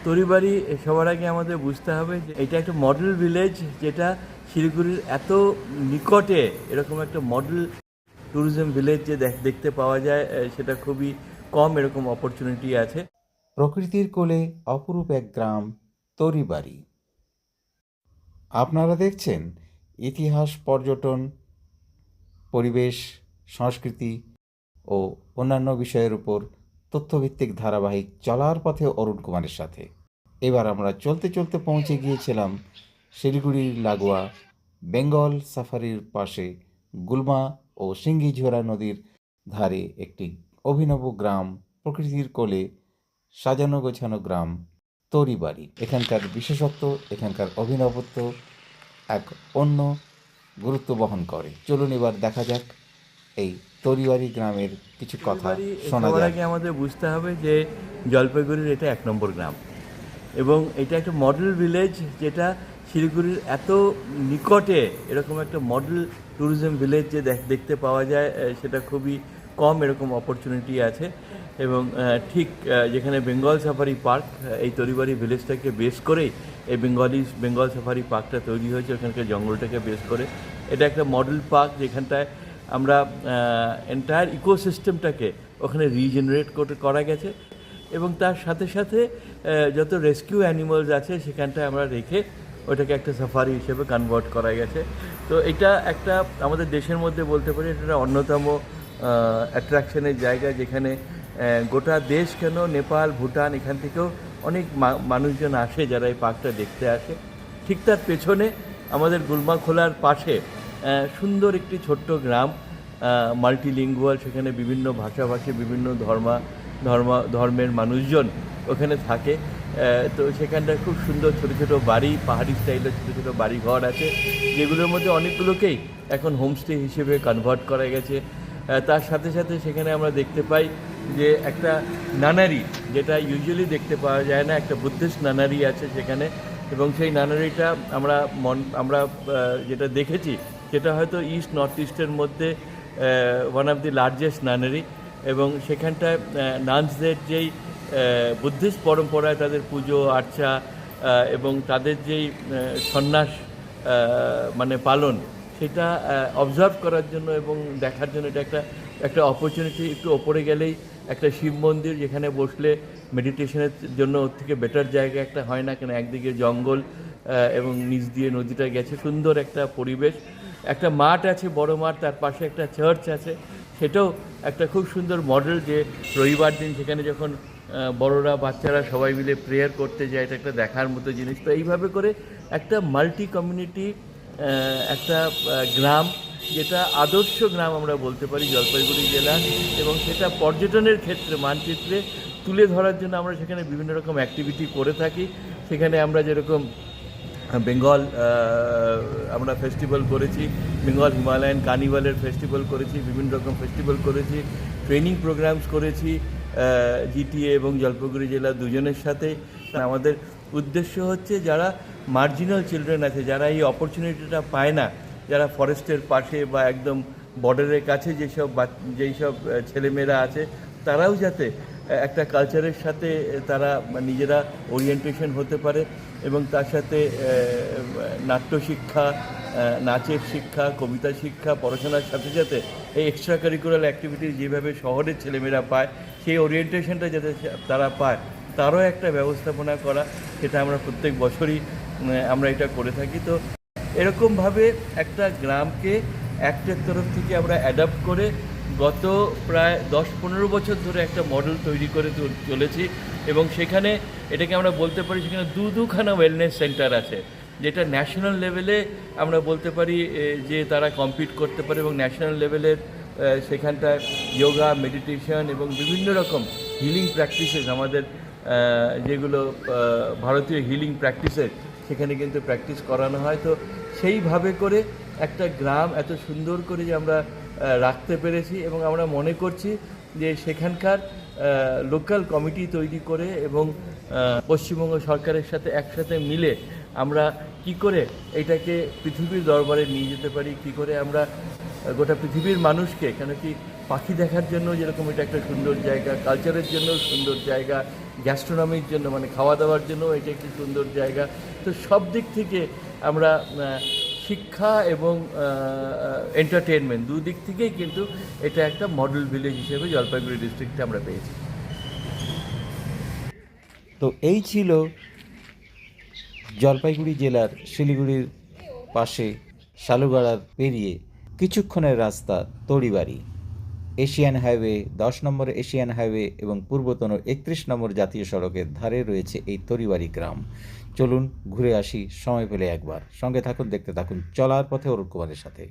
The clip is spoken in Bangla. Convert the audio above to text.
তরিবাড়ি সবার আগে আমাদের বুঝতে হবে যে এটা একটা মডেল ভিলেজ, যেটা শিলিগুড়ির এত নিকটে এরকম একটা মডেল ট্যুরিজম ভিলেজ যে দেখতে পাওয়া যায়, সেটা খুবই কম এরকম অপরচুনিটি আছে। প্রকৃতির কোলে অপরূপ এক গ্রাম তরিবাড়ি। আপনারা দেখছেন ইতিহাস, পর্যটন, পরিবেশ, সংস্কৃতি ও অন্যান্য বিষয়ের উপর তথ্যভিত্তিক ধারাবাহিক চলার পথে অরুণ কুমারের সাথে। এবার আমরা চলতে চলতে পৌঁছে গিয়েছিলাম শিলিগুড়ির লাগোয়া বেঙ্গল সাফারির পাশে গুলমা ও সিঙ্গিঝোরা নদীর ধারে একটি অভিনব গ্রাম, প্রকৃতির কোলে সাজানো গোছানো গ্রাম তরিবাড়ি। এখানকার বিশেষত্ব, এখানকার অভিনবত্ব এক অন্য গুরুত্ব বহন করে। চলুন এবার দেখা যাক এই তরিবাড়ি গ্রামের কিছু কথা শোনা সবার যাক। আগে আমাদের বুঝতে হবে যে জলপাইগুড়ির এটা 1 নম্বর গ্রাম, এবং এটা একটা মডেল ভিলেজ, যেটা শিলিগুড়ির এত নিকটে এরকম একটা মডেল ট্যুরিজম ভিলেজ যে দেখতে পাওয়া যায়, সেটা খুবই কম এরকম অপরচুনিটি আছে। এবং ঠিক যেখানে বেঙ্গল সাফারি পার্ক, এই তরিবাড়ি ভিলেজটাকে বেস করেই এই বেঙ্গল সাফারি পার্কটা তৈরি হয়েছে, ওখানকার জঙ্গলটাকে বেস করে। এটা একটা মডেল পার্ক, যেখানটায় আমরা এন্টায়ার ইকোসিস্টেমটাকে ওখানে রিজেনারেট করা গেছে, এবং তার সাথে সাথে যত রেস্কিউ অ্যানিমালস আছে সেখানটায় আমরা রেখে ওটাকে একটা সাফারি হিসেবে কনভার্ট করা গেছে। তো এটা একটা আমাদের দেশের মধ্যে বলতে পারি এটা একটা অন্যতম অ্যাট্রাকশনের জায়গা, যেখানে গোটা দেশ কেন, নেপাল, ভুটান, এখান থেকেও অনেক মানুষজন আসে যারা এই পার্কটা দেখতে আসে। ঠিক তার পেছনে আমাদের গুলমাখোলার পাশে সুন্দর একটি ছোট্ট গ্রাম, মাল্টিলিঙ্গুয়াল, সেখানে বিভিন্ন ভাষাভাষী, বিভিন্ন ধর্মের মানুষজন ওখানে থাকে। তো সেখানটায় খুব সুন্দর ছোটো ছোটো বাড়ি, পাহাড়ি স্টাইলের ছোটো ছোটো বাড়ি ঘর আছে, যেগুলোর মধ্যে অনেকগুলোকেই এখন হোমস্টে হিসেবে কনভার্ট করা গেছে। তার সাথে সাথে সেখানে আমরা দেখতে পাই যে একটা নানারি, যেটা ইউজুয়ালি দেখতে পাওয়া যায় না, একটা বুদ্ধিস্ট নানারি আছে সেখানে। এবং সেই নানারিটা আমরা যেটা দেখেছি, সেটা হয়তো নর্থ ইস্টের মধ্যে ওয়ান অফ দি লার্জেস্ট নানারি। এবং সেখানটায় নানসদের যেই বুদ্ধিস্ট পরম্পরায় তাদের পুজো আর্চা এবং তাদের যেই সন্ন্যাস মানে পালন, সেটা অবজার্ভ করার জন্য এবং দেখার জন্য এটা একটা অপরচুনিটি। একটু ওপরে গেলেই একটা শিব মন্দির, যেখানে বসলে মেডিটেশনের জন্য ওর থেকে বেটার জায়গা একটা হয় না, কেন একদিকে জঙ্গল এবং নিচ দিয়ে নদীটা গেছে, সুন্দর একটা পরিবেশ। একটা মাঠ আছে, বড় মাঠ, তার পাশে একটা চার্চ আছে, সেটাও একটা খুব সুন্দর মডেল, যে রবিবার দিন সেখানে যখন বড়রা বাচ্চারা সবাই মিলে প্রেয়ার করতে যায়, এটা একটা দেখার মতো জিনিস। তো এইভাবে করে একটা মাল্টি কমিউনিটি একটা গ্রাম, যেটা আদর্শ গ্রাম আমরা বলতে পারি জলপাইগুড়ি জেলার, এবং সেটা পর্যটনের ক্ষেত্রে মানচিত্রে তুলে ধরার জন্য আমরা সেখানে বিভিন্ন রকম অ্যাক্টিভিটি করে থাকি। সেখানে আমরা যেরকম বেঙ্গল আমরা ফেস্টিভ্যাল করেছি, বেঙ্গল হিমালয়ান কার্নিভালের ফেস্টিভ্যাল করেছি, বিভিন্ন রকম ফেস্টিভ্যাল করেছি, ট্রেনিং প্রোগ্রামস করেছি জিটিএ এবং জলপাইগুড়ি জেলা দুজনের সাথে। আমাদের উদ্দেশ্য হচ্ছে যারা মার্জিনাল চিলড্রেন আছে, যারা এই অপরচুনিটিটা পায় না, যারা ফরেস্টের পাশে বা একদম বর্ডারের কাছে যেই সব ছেলেমেয়েরা আছে, তারাও যাতে একটা কালচারের সাথে তারা নিজেরা ওরিয়েন্টেশন হতে পারে, এবং তার সাথে নাট্য শিক্ষা, নাচের শিক্ষা, কবিতা শিক্ষা, পড়াশোনার সাথে সাথে এই এক্সট্রা কারিকুলার অ্যাক্টিভিটি যেভাবে শহরের ছেলেমেয়েরা পায়, সেই ওরিয়েন্টেশনটা যাতে তারা পায়, তারও একটা ব্যবস্থাপনা করা, সেটা আমরা প্রত্যেক বছরই আমরা এটা করে থাকি। তো এরকমভাবে একটা গ্রামকে একটার তরফ থেকে আমরা অ্যাডাপ্ট করে গত প্রায় 10-15 বছর ধরে একটা মডেল তৈরি করে চলেছি। এবং সেখানে এটাকে আমরা বলতে পারি, সেখানে দুখানা ওয়েলনেস সেন্টার আছে, যেটা ন্যাশনাল লেভেলে আমরা বলতে পারি যে তারা কম্পিট করতে পারে, এবং ন্যাশনাল লেভেলের সেখানটায় যোগা, মেডিটেশন এবং বিভিন্ন রকম হিলিং প্র্যাকটিসেস, আমাদের যেগুলো ভারতীয় হিলিং প্র্যাকটিসেস, সেখানে কিন্তু প্র্যাকটিস করানো হয়। তো সেইভাবে করে একটা গ্রাম এত সুন্দর করে যে আমরা রাখতে পেরেছি, এবং আমরা মনে করছি যে সেখানকার লোকাল কমিটি তৈরি করে এবং পশ্চিমবঙ্গ সরকারের সাথে একসাথে মিলে আমরা কি করে এটাকে পৃথিবীর দরবারে নিয়ে যেতে পারি, কি করে আমরা গোটা পৃথিবীর মানুষকে, কেন কি পাখি দেখার জন্য যেরকম এটা একটা সুন্দর জায়গা, কালচারের জন্য সুন্দর জায়গা, গ্যাস্ট্রোনমির জন্য মানে খাওয়া দাওয়ার জন্য এটা একটি সুন্দর জায়গা। তো সব দিক থেকে আমরা শিক্ষা এবং এন্টারটেনমেন্ট দুদিক থেকেই কিন্তু এটা একটা মডেল ভিলেজ হিসেবে জলপাইগুড়ি ডিস্ট্রিক্টে আমরা পেয়েছি। তো এই ছিল জলপাইগুড়ি জেলার শিলিগুড়ির পাশে শালুগাড়ার পেরিয়ে কিছুক্ষণের রাস্তা তড়িবাড়ি, এশিয়ান হাইওয়ে 10 নম্বর এশিয়ান হাইওয়ে এবং পূর্বতন 31 নম্বর জাতীয় সড়কের ধারে রয়েছে এই তড়িবাড়ি গ্রাম। চলুন ঘুরে আসি সময় পেলে একবার। সঙ্গে থাকুন, দেখতে থাকুন চলার পথে অরুণ কুমারের সাথে।